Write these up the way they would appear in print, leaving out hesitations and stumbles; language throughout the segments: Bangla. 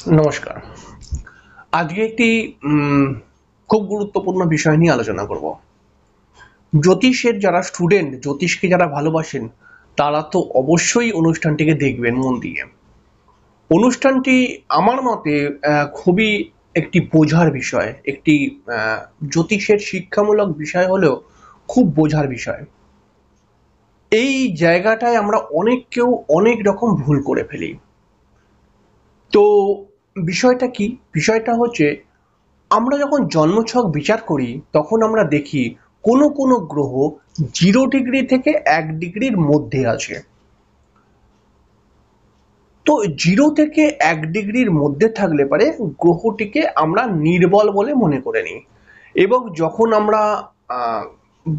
নমস্কার। আজকে একটি খুব গুরুত্বপূর্ণ বিষয় নিয়ে আলোচনা করব। জ্যোতিষের যারা স্টুডেন্ট, জ্যোতিষকে যারা ভালোবাসেন, তারা তো অবশ্যই অনুষ্ঠানটিকে দেখবেন মন দিয়ে। অনুষ্ঠানটি আমার মতে খুবই একটি বোঝার বিষয়, একটি জ্যোতিষের শিক্ষামূলক বিষয় হলেও খুব বোঝার বিষয়। এই জায়গাটায় আমরা অনেক অনেক রকম ভুল করে ফেলি। তো বিষয়টা কি? বিষয়টা হচ্ছে আমরা যখন জন্মছক বিচার করি তখন আমরা দেখি কোনো গ্রহ 0 ডিগ্রি থেকে 1 ডিগ্রির মধ্যে আছে। তো 0 থেকে 1 ডিগ্রির মধ্যে থাকলে পারে গ্রহটিকে আমরা নির্বল বলে মনে করে নিই। এবং যখন আমরা আহ,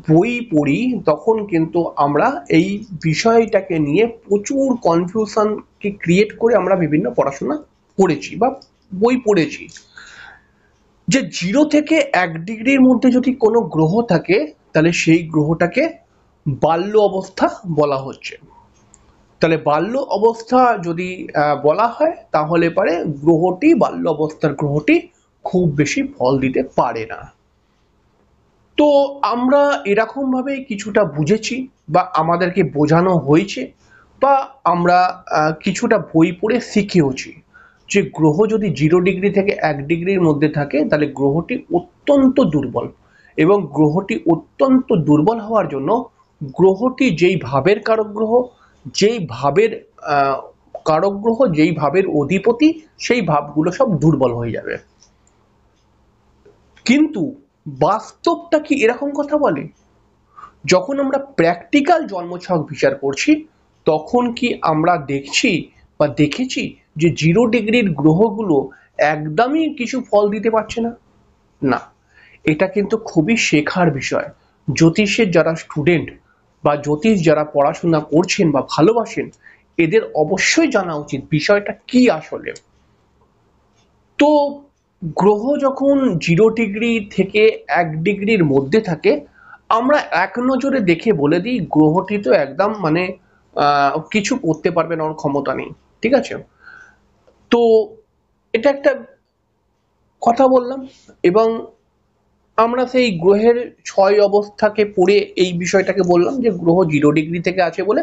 বই পড়ি তখন কিন্তু আমরা এই বিষয়টাকে নিয়ে প্রচুর কনফিউশনকে ক্রিয়েট করে আমরা বিভিন্ন পড়াশোনা করেছি বা বই পড়েছি। যে 0 থেকে 1 ডিগ্রির মধ্যে যদি কোনো গ্রহ থাকে তাহলে সেই গ্রহটাকে বাল্য অবস্থা বলা হচ্ছে। তাহলে বাল্য অবস্থা যদি বলা হয় তাহলে পারে গ্রহটি বাল্য অবস্থার গ্রহটি খুব বেশি ফল দিতে পারে না। তো আমরা এরকম ভাবে কিছুটা বুঝেছি বা আমাদেরকে বোঝানো হয়েছে বা আমরা কিছুটা বই পড়ে শিখেওছি যে গ্রহ যদি 0 ডিগ্রি থেকে 1 ডিগ্রির মধ্যে থাকে তাহলে গ্রহটি অত্যন্ত দুর্বল। এবং গ্রহটি অত্যন্ত দুর্বল হওয়ার জন্য গ্রহটি যেই ভাবের কারক গ্রহ, যেই ভাবের আহ, কারক গ্রহ, যেই ভাবের অধিপতি, সেই ভাবগুলো সব দুর্বল হয়ে যাবে। কিন্তু বাস্তবটা কি এরকম কথা বলে? যখন আমরা প্র্যাকটিক্যাল জন্মছক বিচার করছি তখন কি আমরা দেখছি বা দেখেছি যে 0 ডিগ্রির গ্রহগুলো একদমই কিছু ফল দিতে পারছে না? না, এটা কিন্তু খুবই শেখার বিষয়। জ্যোতিষের যারা স্টুডেন্ট বা জ্যোতিষ যারা পড়াশোনা করছেন বা ভালোবাসেন, এদের অবশ্যই জানা উচিত বিষয়টা কি আসলে। তো গ্রহ যখন 0 ডিগ্রি থেকে 1 ডিগ্রির মধ্যে থাকে আমরা এক নজরে দেখে বলে দিই গ্রহটি তো একদম মানে কিছু করতে পারবে না, ওর ক্ষমতা নেই। ঠিক আছে? তো এটা একটা কথা বললাম। এবং আমরা সেই গ্রহের ছয় অবস্থাকে পড়ে এই বিষয়টাকে বললাম যে গ্রহ 0 ডিগ্রি থেকে আছে বলে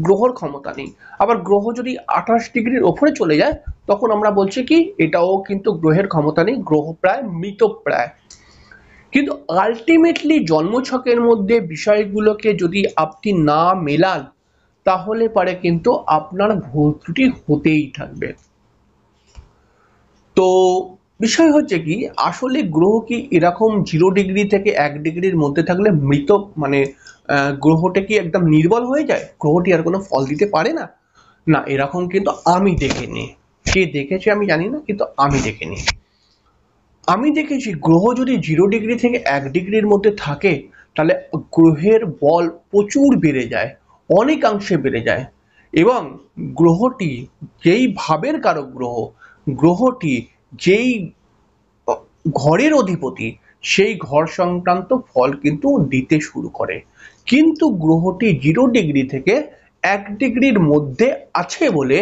গ্রহর ক্ষমতা নেই। আবার গ্রহ যদি 28 ডিগ্রির ওপরে চলে যায় তখন আমরা বলছি কি এটাও কিন্তু গ্রহের ক্ষমতা নেই, গ্রহ প্রায় মৃতপ্রায়। কিন্তু আলটিমেটলি জন্মছকের মধ্যে বিষয়গুলোকে যদি আপনি না মেলান তাহলে পারে কিন্তু আপনার ভুল ত্রুটি হতেই থাকবে। তো বিষয় হচ্ছে কি আসলে গ্রহ কি এরকম 0 ডিগ্রি থেকে 1 ডিগ্রির মধ্যে থাকলে মৃত মানে গ্রহটা কি একদম নির্বল হয়ে যায়, গ্রহটি আর কোনো ফল দিতে পারে না? না, এরকম কিন্তু আমি দেখিনি। কে দেখেছে আমি জানি না, কিন্তু আমি দেখিনি। আমি দেখেছি গ্রহ যদি 0 ডিগ্রি থেকে 1 ডিগ্রির মধ্যে থাকে তাহলে গ্রহের বল প্রচুর বেড়ে যায়, অনেকাংশে বেড়ে যায়। এবং গ্রহটি যেই ভাবের কারক গ্রহ, গ্রহটি যেই ঘরের অধিপতি, সেই ঘর সংক্রান্ত ফল কিন্তু দিতে শুরু করে। কিন্তু গ্রহটি 0 ডিগ্রি থেকে 1 ডিগ্রির মধ্যে আছে বলে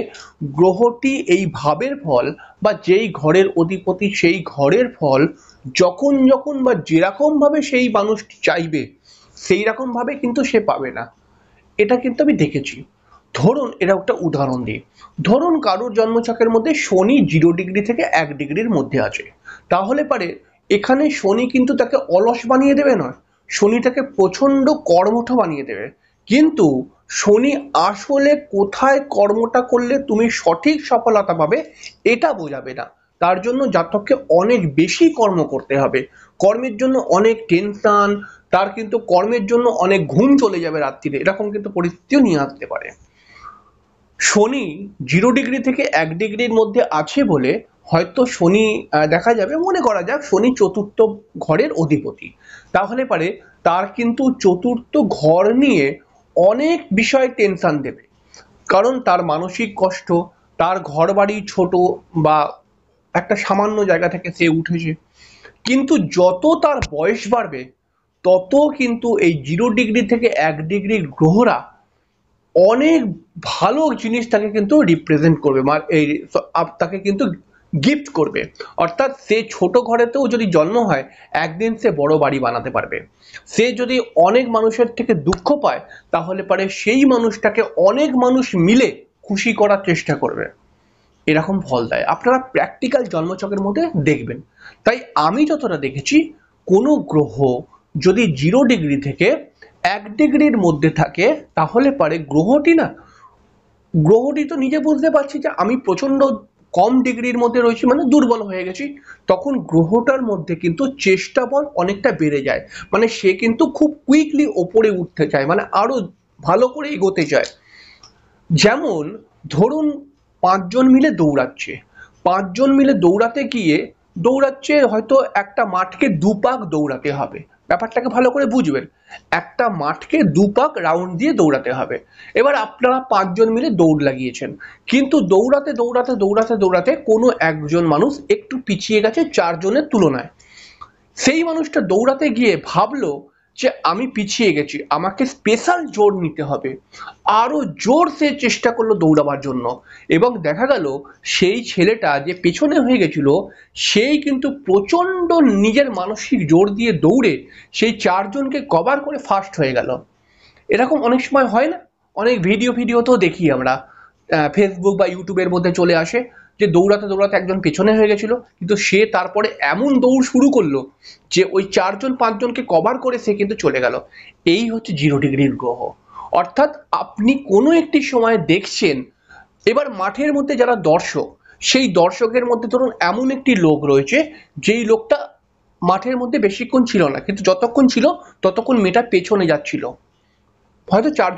গ্রহটি এই ভাবের ফল বা যেই ঘরের অধিপতি সেই ঘরের ফল যখন যখন বা যেরকম ভাবে সেই মানুষটি চাইবে সেই রকম ভাবে কিন্তু সে পাবে না। এটা কিন্তু আমি দেখেছি। ধরুন এটা একটা উদাহরণ দিই। ধরুন কারোর জন্মছকের মধ্যে শনি 0 ডিগ্রি থেকে 1 ডিগ্রির মধ্যে আছে। তাহলে পারে এখানে শনি কিন্তু তাকে অলস বানিয়ে দেবে নয়, শনি তাকে প্রচন্ড কর্মঠ বানিয়ে দেবে। কিন্তু শনি আসলে কোথায় কর্মটা করলে তুমি সঠিক সফলতা পাবে এটা বোঝাবে না। তার জন্য জাতককে অনেক বেশি কর্ম করতে হবে, কর্মের জন্য অনেক টেনশন, তার কিন্তু কর্মের জন্য অনেক ঘুম চলে যাবে রাত্রিরে, এরকম কিন্তু পরিস্থিতিও নিয়ে আসতে পারে। শনি 0 ডিগ্রি থেকে 1 ডিগ্রির মধ্যে আছে বলে হয়তো শনি দেখা যাবে, মনে করা যাক শনি চতুর্থ ঘরের অধিপতি, তাহলে পারে তার কিন্তু চতুর্থ ঘর নিয়ে অনেক বিষয় টেনশন দেবে। কারণ তার মানসিক কষ্ট, তার ঘর বাড়ি ছোট বা একটা সামান্য জায়গা থেকে সে উঠেছে। কিন্তু যত তার বয়স বাড়বে তত কিন্তু এই 0 ডিগ্রি থেকে 1 ডিগ্রির গ্রহরা অনেক ভালো জিনিস তাকে কিন্তু রিপ্রেজেন্ট করবে, তাকে কিন্তু গিফট করবে। অর্থাৎ সে ছোট ঘরেতেও যদি জন্ম হয় একদিন সে বড় বাড়ি বানাতে পারবে। সে যদি অনেক মানুষের থেকে দুঃখ পায় তাহলে পারে সেই মানুষটাকে অনেক মানুষ মিলে খুশি করার চেষ্টা করবে। এরকম ফল দেয়, আপনারা প্র্যাকটিক্যাল জন্মছকের মধ্যে দেখবেন। তাই আমি যতটা দেখেছি, কোনো গ্রহ যদি 0 ডিগ্রি থেকে 1 ডিগ্রির মধ্যে থাকে তাহলে পারে গ্রহটি তো নিজে বুঝতে পারছি যে আমি প্রচন্ড কম ডিগ্রির মধ্যে রয়েছি, মানে দুর্বল হয়ে গেছি। তখন গ্রহটার মধ্যে কিন্তু চেষ্টা বল অনেকটা বেড়ে যায়, মানে সে কিন্তু খুব কুইকলি ওপরে উঠতে চায়, মানে আরো ভালো করে এগোতে চায়। যেমন ধরুন 5 জন মিলে দৌড়াচ্ছে, 5 জন মিলে দৌড়াচ্ছে হয়তো একটা মাঠকে 2 পাক দৌড়াতে হবে। ব্যাপারটাকে ভালো করে বুঝবেন, একটা মাঠকে 2 পাক রাউন্ড দিয়ে দৌড়াতে হবে। এবার আপনারা 5 জন মিলে দৌড় লাগিয়েছেন, কিন্তু দৌড়াতে দৌড়াতে দৌড়াতে দৌড়াতে কোনো একজন মানুষ একটু পিছিয়ে গেছে 4 জনের তুলনায়। সেই মানুষটা দৌড়াতে গিয়ে ভাবলো যে আমি পিছিয়ে গেছি, আমাকে স্পেশাল জোর নিতে হবে। আরো জোর সে চেষ্টা করলো দৌড়াবার জন্য, এবং দেখা গেল সেই ছেলেটা যে পেছনে হয়ে গেছিল সেই কিন্তু প্রচন্ড নিজের মানসিক জোর দিয়ে দৌড়ে সেই 4 জনকে কভার করে ফার্স্ট হয়ে গেল। এরকম অনেক সময় হয় না, অনেক ভিডিওতেও দেখি আমরা, ফেসবুক বা ইউটিউবের মধ্যে চলে আসে যে দৌড়াতে দৌড়াতে একজন পেছনে হয়ে গেছিল, কিন্তু সে তারপরে এমন দৌড় শুরু করলো যে ওই 4 জন 5 জনকে কভার করে সে কিন্তু চলে গেল। এই হচ্ছে 0 ডিগ্রির গ্রহ। অর্থাৎ আপনি কোনো একটি সময় দেখছেন, এবার মাঠের মধ্যে যারা দর্শক, সেই দর্শকের মধ্যে ধরুন এমন একটি লোক রয়েছে যেই লোকটা মাঠের মধ্যে বেশিক্ষণ ছিল না, কিন্তু যতক্ষণ ছিল ততক্ষণ মেয়েটা পেছনে যাচ্ছিল। হয়তো 4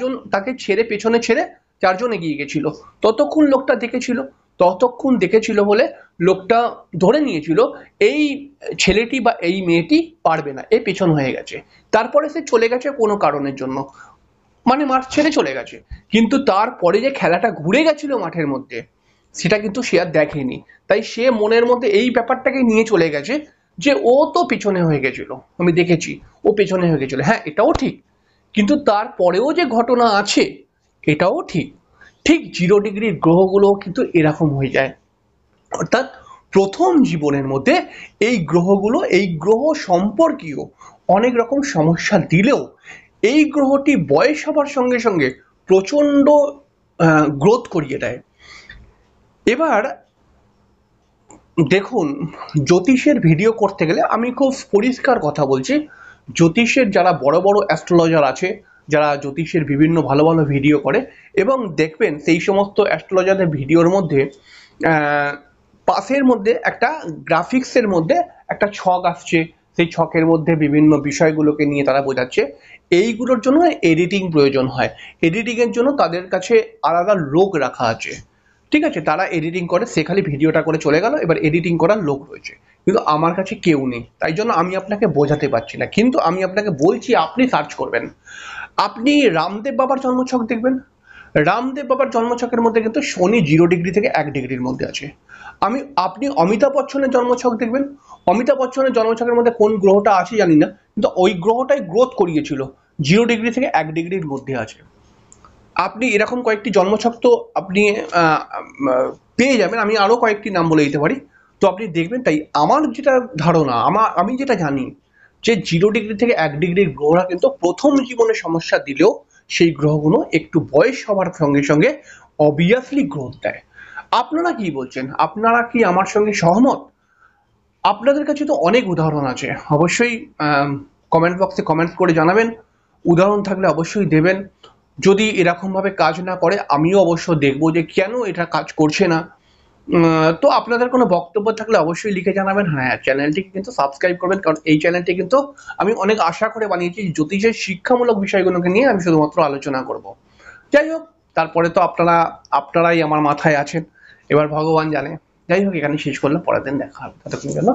জন তাকে পেছনে ছেড়ে 4 জন এগিয়ে গেছিল, ততক্ষণ দেখেছিল বলে লোকটা ধরে নিয়েছিল এই ছেলেটি বা এই মেয়েটি পারবে না, এ পেছন হয়ে গেছে। তারপরে সে চলে গেছে কোনো কারণের জন্য, মানে মাঠ ছেড়ে চলে গেছে। কিন্তু তারপরে যে খেলাটা ঘুরে গেছিল মাঠের মধ্যে, সেটা কিন্তু সে আর দেখেনি। তাই সে মনের মধ্যে এই ব্যাপারটাকে নিয়ে চলে গেছে যে ও তো পেছনে হয়ে গেছিল, আমি দেখেছি ও পেছনে হয়ে গেছিল। হ্যাঁ, এটাও ঠিক, কিন্তু তারপরেও যে ঘটনা আছে এটাও ঠিক। ঠিক 0 ডিগ্রির গ্রহগুলো কিন্তু এরকম হয়ে যায়। অর্থাৎ প্রথম জীবনের মধ্যে এই গ্রহ সম্পর্কীয় অনেক রকম সমস্যা দিলেও এই গ্রহটি বয়স হবার সঙ্গে সঙ্গে প্রচন্ড গ্রোথ করিয়ে দেয়। এবার দেখুন, জ্যোতিষের ভিডিও করতে গেলে আমি খুব পরিষ্কার কথা বলছি, জ্যোতিষের যারা বড় বড় অ্যাস্ট্রোলজার আছে, যারা জ্যোতিষের বিভিন্ন ভালো ভালো ভিডিও করে, এবং দেখবেন সেই সমস্ত অ্যাস্ট্রোলজারদের ভিডিওর মধ্যে পাশের মধ্যে একটা গ্রাফিক্সের মধ্যে একটা ছক আসছে, সেই ছকের মধ্যে বিভিন্ন বিষয়গুলোকে নিয়ে তারা বোঝাচ্ছে। এইগুলোর জন্য এডিটিং প্রয়োজন হয়, এডিটিং এর জন্য তাদের কাছে আলাদা লোক রাখা আছে। ঠিক আছে, তারা এডিটিং করে, সে খালি ভিডিওটা করে চলে গেল, এবার এডিটিং করার লোক রয়েছে। কিন্তু আমার কাছে কেউ নেই, তাই জন্য আমি আপনাকে বোঝাতে পারছি না, কিন্তু আমি আপনাকে বলছি আপনি সার্চ করবেন। আপনি রামদেব বাবার জন্মছক দেখবেন, রামদেব বাবার জন্মছকের মধ্যে কিন্তু শনি 0 ডিগ্রি থেকে 1 ডিগ্রির মধ্যে আছে। আপনি অমিতাভ বচ্চনের জন্মছক দেখবেন, অমিতাভ বচ্চনের জন্মছকের মধ্যে কোন গ্রহটা আছে জানি না, কিন্তু ওই গ্রহটাই গ্রোথ করিয়েছিল, 0 ডিগ্রি থেকে 1 ডিগ্রির মধ্যে আছে। আপনি এরকম কয়েকটি জন্মছক তো আপনি পেয়ে যাবেন, আমি আরো কয়েকটি নাম বলে দিতে পারি, তো আপনি দেখবেন। তাই আমার যেটা ধারণা, আমি যেটা জানি যে 0 ডিগ্রি থেকে 1 ডিগ্রির গ্রহরা কিন্তু প্রথম জীবনে সমস্যা দিলেও সেই গ্রহগুলো একটু বয়স হওয়ার সঙ্গে সঙ্গে অবভিয়াসলি গ্রোথ দেয়। আপনারা কি বলছেন? আপনারা কি আমার সঙ্গে সহমত? আপনাদের কাছে তো অনেক উদাহরণ আছে, অবশ্যই কমেন্ট বক্সে কমেন্ট করে জানাবেন। উদাহরণ থাকলে অবশ্যই দেবেন। যদি এরকম ভাবে কাজ না করে আমিও অবশ্য দেখবো যে কেন এটা কাজ করছে না। তো আপনাদের কোনো বক্তব্য থাকলে অবশ্যই লিখে জানাবেন। হ্যাঁ, চ্যানেলটিকে কিন্তু সাবস্ক্রাইব করবেন, কারণ এই চ্যানেলটি কিন্তু আমি অনেক আশা করে বানিয়েছি, জ্যোতিষের শিক্ষামূলক বিষয়গুলোকে নিয়ে আমি শুধুমাত্র আলোচনা করব। যাই হোক, তারপরে তো আপনারাই আমার মাথায় আছেন, এবার ভগবান জানে। যাই হোক, এখানে শেষ করলাম, পরের দিন দেখা হবে, ততক্ষণের জন্য